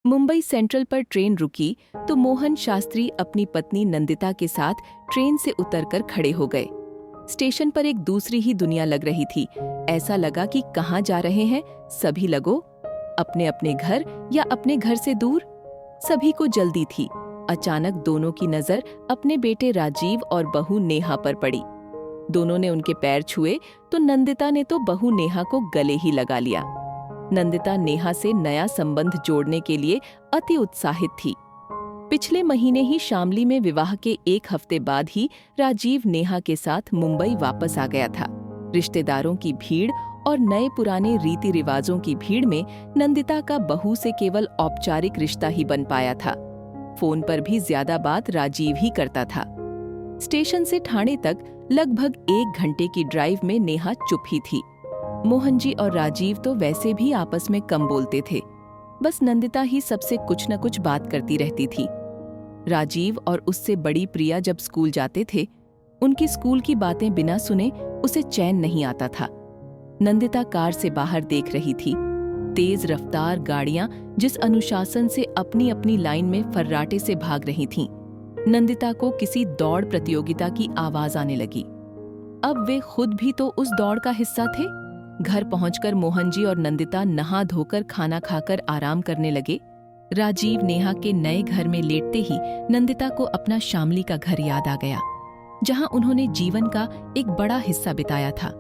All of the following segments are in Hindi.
मुंबई सेंट्रल पर ट्रेन रुकी तो मोहन शास्त्री अपनी पत्नी नंदिता के साथ ट्रेन से उतरकर खड़े हो गए। स्टेशन पर एक दूसरी ही दुनिया लग रही थी। ऐसा लगा कि कहाँ जा रहे हैं सभी लोगों, अपने अपने घर या अपने घर से दूर। सभी को जल्दी थी। अचानक दोनों की नजर अपने बेटे राजीव और बहू नेहा पर पड़ी। दोनों ने उनके पैर छुए तो नंदिता ने तो बहू नेहा को गले ही लगा लिया। नंदिता नेहा से नया संबंध जोड़ने के लिए अति उत्साहित थी। पिछले महीने ही शामली में विवाह के एक हफ्ते बाद ही राजीव नेहा के साथ मुंबई वापस आ गया था। रिश्तेदारों की भीड़ और नए पुराने रीति रिवाजों की भीड़ में नंदिता का बहू से केवल औपचारिक रिश्ता ही बन पाया था। फोन पर भी ज्यादा बात राजीव ही करता था। स्टेशन से ठाणे तक लगभग 1 घंटे की ड्राइव में नेहा चुप ही थी। मोहन जी और राजीव तो वैसे भी आपस में कम बोलते थे। बस नंदिता ही सबसे कुछ न कुछ बात करती रहती थी। राजीव और उससे बड़ी प्रिया जब स्कूल जाते थे, उनकी स्कूल की बातें बिना सुने उसे चैन नहीं आता था। नंदिता कार से बाहर देख रही थी। तेज रफ्तार गाड़ियां जिस अनुशासन से अपनी अपनी लाइन में फर्राटे से भाग रही थीं, नंदिता को किसी दौड़ प्रतियोगिता की आवाज आने लगी। अब वे खुद भी तो उस दौड़ का हिस्सा थे। घर पहुंचकर मोहन जी और नंदिता नहा धोकर खाना खाकर आराम करने लगे। राजीव नेहा के नए घर में लेटते ही नंदिता को अपना शामली का घर याद आ गया, जहां उन्होंने जीवन का एक बड़ा हिस्सा बिताया था।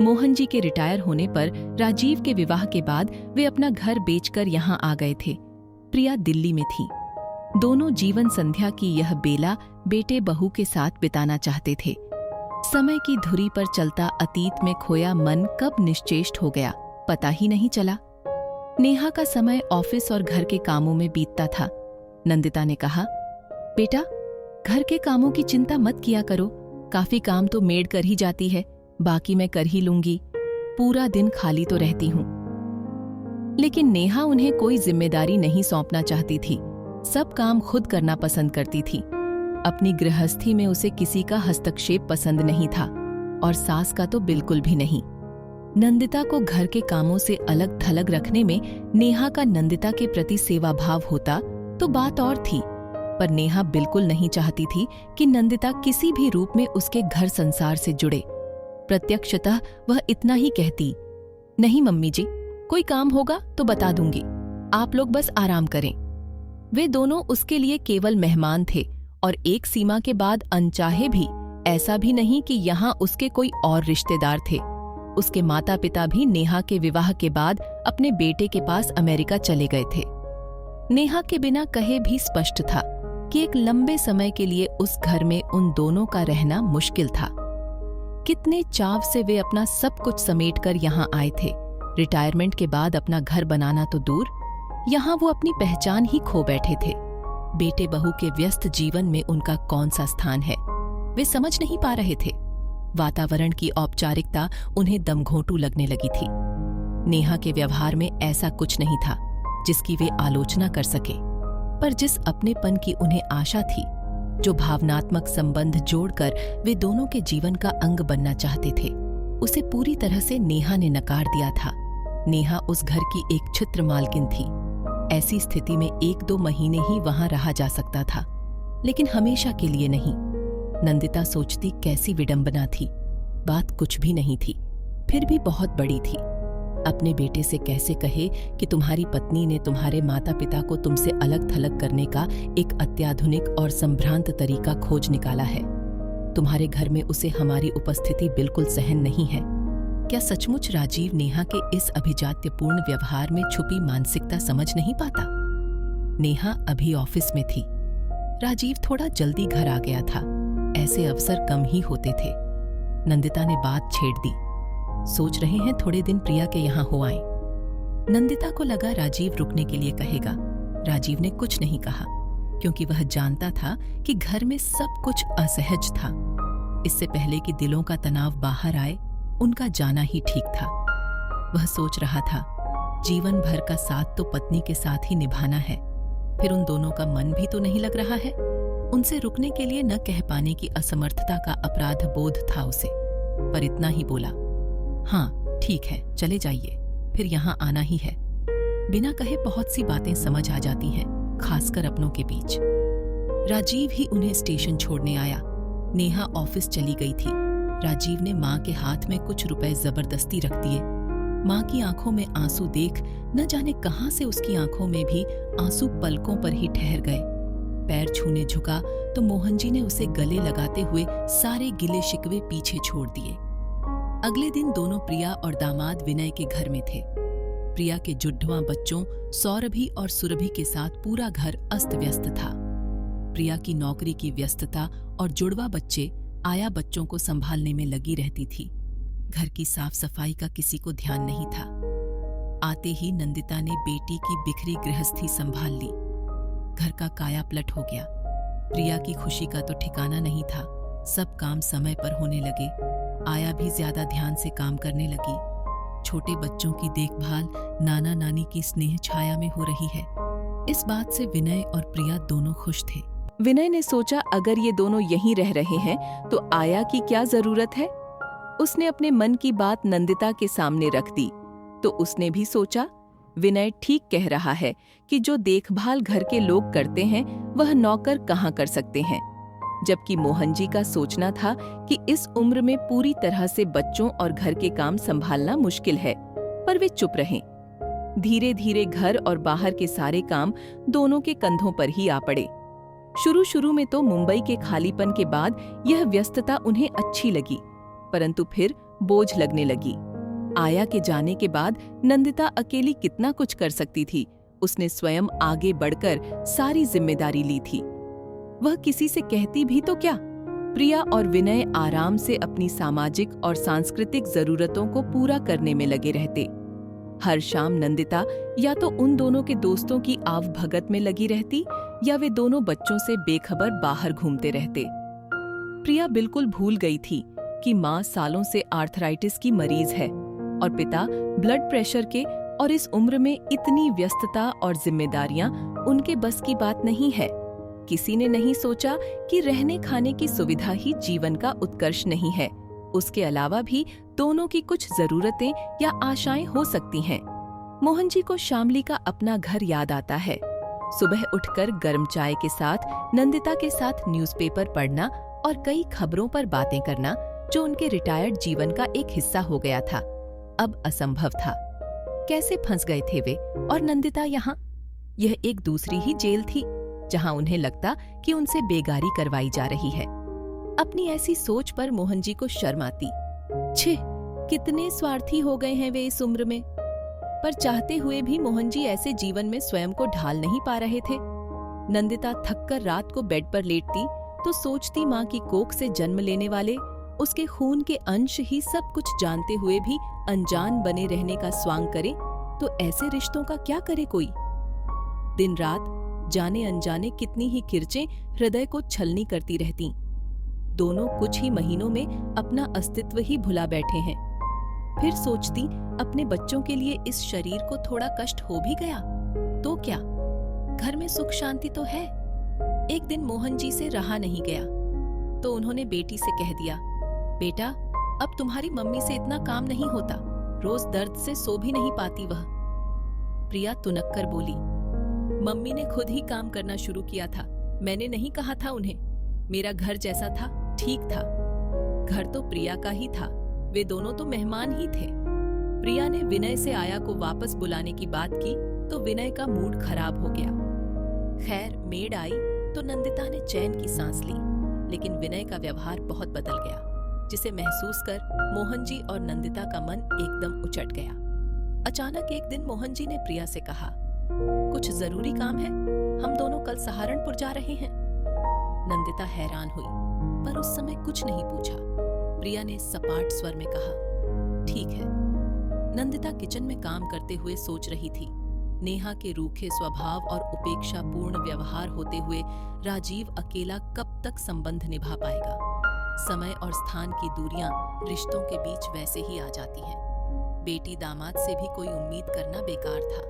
मोहन जी के रिटायर होने पर राजीव के विवाह के बाद वे अपना घर बेचकर यहां आ गए थे। प्रिया दिल्ली में थी। दोनों जीवन संध्या की यह बेला बेटे बहू के साथ बिताना चाहते थे। समय की धुरी पर चलता अतीत में खोया मन कब निश्चेष्ट हो गया, पता ही नहीं चला। नेहा का समय ऑफिस और घर के कामों में बीतता था। नंदिता ने कहा, बेटा, घर के कामों की चिंता मत किया करो। काफी काम तो मेड कर ही जाती है, बाकी मैं कर ही लूंगी। पूरा दिन खाली तो रहती हूं। लेकिन नेहा उन्हें कोई जिम्मेदारी नहीं सौंपना चाहती थी। सब काम खुद करना पसंद करती थी। अपनी गृहस्थी में उसे किसी का हस्तक्षेप पसंद नहीं था, और सास का तो बिल्कुल भी नहीं। नंदिता को घर के कामों से अलग थलग रखने में नेहा का नंदिता के प्रति सेवा भाव होता तो बात और थी, पर नेहा बिल्कुल नहीं चाहती थी कि नंदिता किसी भी रूप में उसके घर संसार से जुड़े। प्रत्यक्षतः वह इतना ही कहती, नहीं मम्मी जी, कोई काम होगा तो बता दूंगी, आप लोग बस आराम करें। वे दोनों उसके लिए केवल मेहमान थे, और एक सीमा के बाद अनचाहे भी। ऐसा भी नहीं कि यहाँ उसके कोई और रिश्तेदार थे। उसके माता पिता भी नेहा के विवाह के बाद अपने बेटे के पास अमेरिका चले गए थे। नेहा के बिना कहे भी स्पष्ट था कि एक लंबे समय के लिए उस घर में उन दोनों का रहना मुश्किल था। कितने चाव से वे अपना सब कुछ समेटकर यहाँ आए थे। रिटायरमेंट के बाद अपना घर बनाना तो दूर, यहाँ वो अपनी पहचान ही खो बैठे थे। बेटे बहू के व्यस्त जीवन में उनका कौन सा स्थान है, वे समझ नहीं पा रहे थे। वातावरण की औपचारिकता उन्हें दमघोंटू लगने लगी थी। नेहा के व्यवहार में ऐसा कुछ नहीं था जिसकी वे आलोचना कर सके, पर जिस अपनेपन की उन्हें आशा थी, जो भावनात्मक संबंध जोड़कर वे दोनों के जीवन का अंग बनना चाहते थे, उसे पूरी तरह से नेहा ने नकार दिया था। नेहा उस घर की एक छित्र मालकिन थी। ऐसी स्थिति में 1-2 महीने ही वहां रहा जा सकता था, लेकिन हमेशा के लिए नहीं। नंदिता सोचती कैसी विडंबना थी। बात कुछ भी नहीं थी, फिर भी बहुत बड़ी थी। अपने बेटे से कैसे कहे कि तुम्हारी पत्नी ने तुम्हारे माता पिता को तुमसे अलग थलग करने का एक अत्याधुनिक और संभ्रांत तरीका खोज निकाला है। तुम्हारे घर में उसे हमारी उपस्थिति बिल्कुल सहन नहीं है। क्या सचमुच राजीव नेहा के इस अभिजात्यपूर्ण व्यवहार में छुपी मानसिकता समझ नहीं पाता? नेहा अभी ऑफिस में थी। राजीव थोड़ा जल्दी घर आ गया था। ऐसे अवसर कम ही होते थे। नंदिता ने बात छेड़ दी, सोच रहे हैं थोड़े दिन प्रिया के यहाँ हो आएं। नंदिता को लगा राजीव रुकने के लिए कहेगा। राजीव ने कुछ नहीं कहा, क्योंकि वह जानता था कि घर में सब कुछ असहज था। इससे पहले कि दिलों का तनाव बाहर आए, उनका जाना ही ठीक था। वह सोच रहा था, जीवन भर का साथ तो पत्नी के साथ ही निभाना है, फिर उन दोनों का मन भी तो नहीं लग रहा है। उनसे रुकने के लिए न कह पाने की असमर्थता का अपराध बोध था उसे, पर इतना ही बोला, हाँ ठीक है, चले जाइए, फिर यहाँ आना ही है। बिना कहे बहुत सी बातें समझ आ जाती हैं, खासकर अपनों के बीच। राजीव ही उन्हें स्टेशन छोड़ने आया। नेहा ऑफिस चली गई थी। राजीव ने माँ के हाथ में कुछ रुपए जबरदस्ती रख दिए। माँ की आंखों में आंसू देख न जाने कहां से उसकी आंखों में भी आंसू पलकों पर ही ठहर गए। पैर छूने झुका तो मोहन जी ने उसे गले लगाते हुए सारे गिले शिकवे पीछे छोड़ दिए। अगले दिन दोनों प्रिया और दामाद विनय के घर में थे। प्रिया के जुड़वां बच्चों सौरभि और सुरभि के साथ पूरा घर अस्त व्यस्त था। प्रिया की नौकरी की व्यस्तता और जुड़वा बच्चे आया बच्चों को संभालने में लगी रहती थी। घर की साफ सफाई का किसी को ध्यान नहीं था। आते ही नंदिता ने बेटी की बिखरी गृहस्थी संभाल ली। घर का कायापलट हो गया। प्रिया की खुशी का तो ठिकाना नहीं था। सब काम समय पर होने लगे। आया भी ज्यादा ध्यान से काम करने लगी। छोटे बच्चों की देखभाल नाना नानी की स्नेह छाया में हो रही है। इस बात से विनय और प्रिया दोनों खुश थे। विनय ने सोचा अगर ये दोनों यहीं रह रहे हैं तो आया की क्या जरूरत है। उसने अपने मन की बात नंदिता के सामने रख दी तो उसने भी सोचा विनय ठीक कह रहा है कि जो देखभाल घर के लोग करते हैं वह नौकर कहाँ कर सकते हैं। जबकि मोहन जी का सोचना था कि इस उम्र में पूरी तरह से बच्चों और घर के काम संभालना मुश्किल है, पर वे चुप रहे। धीरे धीरे घर और बाहर के सारे काम दोनों के कंधों पर ही आ पड़े। शुरू में तो मुंबई के खालीपन के बाद यह व्यस्तता उन्हें अच्छी लगी, परंतु फिर बोझ लगने लगी। आया के जाने के बाद नंदिता अकेली कितना कुछ कर सकती थी। उसने स्वयं आगे बढ़कर सारी जिम्मेदारी ली थी। वह किसी से कहती भी तो क्या। प्रिया और विनय आराम से अपनी सामाजिक और सांस्कृतिक जरूरतों को पूरा करने में लगे रहते। हर शाम नंदिता या तो उन दोनों के दोस्तों की आवभगत में लगी रहती या वे दोनों बच्चों से बेखबर बाहर घूमते रहते। प्रिया बिल्कुल भूल गई थी कि माँ सालों से आर्थराइटिस की मरीज है और पिता ब्लड प्रेशर के, और इस उम्र में इतनी व्यस्तता और जिम्मेदारियां उनके बस की बात नहीं है। किसी ने नहीं सोचा कि रहने खाने की सुविधा ही जीवन का उत्कर्ष नहीं है। उसके अलावा भी दोनों की कुछ जरूरतें या आशाएं हो सकती हैं। मोहन जी को शामली का अपना घर याद आता है। सुबह उठकर गर्म चाय के साथ नंदिता के साथ न्यूज़पेपर पढ़ना और कई खबरों पर बातें करना, जो उनके रिटायर्ड जीवन का एक हिस्सा हो गया था, अब असंभव था। कैसे फंस गए थे वे और नंदिता यहाँ। यह एक दूसरी ही जेल थी जहाँ उन्हें लगता कि उनसे बेगारी करवाई जा रही है। अपनी ऐसी सोच पर मोहन जी को शर्म आती। छे, कितने स्वार्थी हो गए हैं वे इस उम्र में। पर चाहते हुए भी मोहन जी ऐसे जीवन में स्वयं को ढाल नहीं पा रहे थे। नंदिता थककर रात को बेड पर लेटती तो सोचती माँ की कोख से जन्म लेने वाले, उसके खून के अंश ही सब कुछ जानते हुए भी अनजान बने रहने का स्वांग करे तो ऐसे रिश्तों का क्या करे कोई। दिन रात जाने अनजाने कितनी ही किरचें हृदय को छलनी करती रहती। दोनों कुछ ही महीनों में अपना अस्तित्व ही भुला बैठे हैं। फिर सोचती अपने बच्चों के लिए इस शरीर को थोड़ा कष्ट हो भी गया तो क्या, घर में सुख शांति तो है। एक दिन मोहन जी से रहा नहीं गया तो उन्होंने बेटी से कह दिया, बेटा अब तुम्हारी मम्मी से इतना काम नहीं होता, रोज दर्द से सो भी नहीं पाती वह। प्रिया तुनक कर बोली, मम्मी ने खुद ही काम करना शुरू किया था, मैंने नहीं कहा था उन्हें। मेरा घर जैसा था ठीक था। घर तो प्रिया का ही था, वे दोनों तो मेहमान ही थे। प्रिया ने विनय से आया को वापस बुलाने की बात की तो विनय का मूड खराब हो गया। खैर मेड आई तो नंदिता ने चैन की सांस ली, लेकिन विनय का व्यवहार बहुत बदल गया, जिसे महसूस कर मोहन जी और नंदिता का मन एकदम उचट गया। अचानक एक दिन मोहन जी ने प्रिया से कहा, कुछ जरूरी काम है, हम दोनों कल सहारनपुर जा रहे हैं। नंदिता हैरान हुई पर उस समय कुछ नहीं पूछा। प्रिया ने सपाट स्वर में कहा, ठीक है। नंदिता किचन में काम करते हुए सोच रही थी, नेहा के रूखे स्वभाव और उपेक्षापूर्ण व्यवहार होते हुए राजीव अकेला कब तक संबंध निभा पाएगा। समय और स्थान की दूरियां रिश्तों के बीच वैसे ही आ जाती हैं। बेटी दामाद से भी कोई उम्मीद करना बेकार था।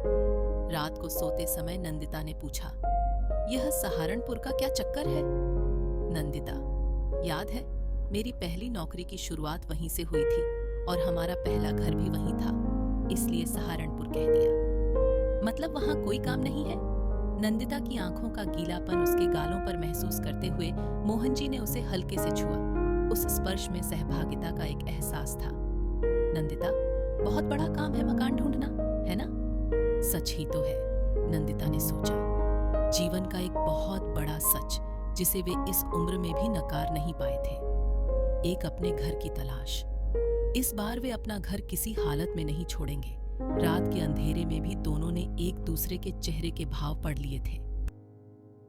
रात को सोते समय नंदिता ने पूछा, यह सहारनपुर का क्या चक्कर है? नंदिता, याद है मेरी पहली नौकरी की शुरुआत वहीं से हुई थी और हमारा पहला घर भी वहीं था, इसलिए सहारनपुर कह दिया। मतलब वहां कोई काम नहीं है? नंदिता की आंखों का गीलापन उसके गालों पर महसूस करते हुए मोहन जी ने उसे हल्के से छुआ। उस स्पर्श में सहभागिता का एक एहसास था। नंदिता, बहुत बड़ा काम है मकान ढूंढना, है ना? सच ही तो है, नंदिता ने सोचा। जीवन का एक बहुत बड़ा सच जिसे वे इस उम्र में भी नकार नहीं पाए थे। एक अपने घर की तलाश। इस बार वे अपना घर किसी हालत में नहीं छोड़ेंगे। रात के अंधेरे में भी दोनों ने एक दूसरे के चेहरे के भाव पढ़ लिए थे।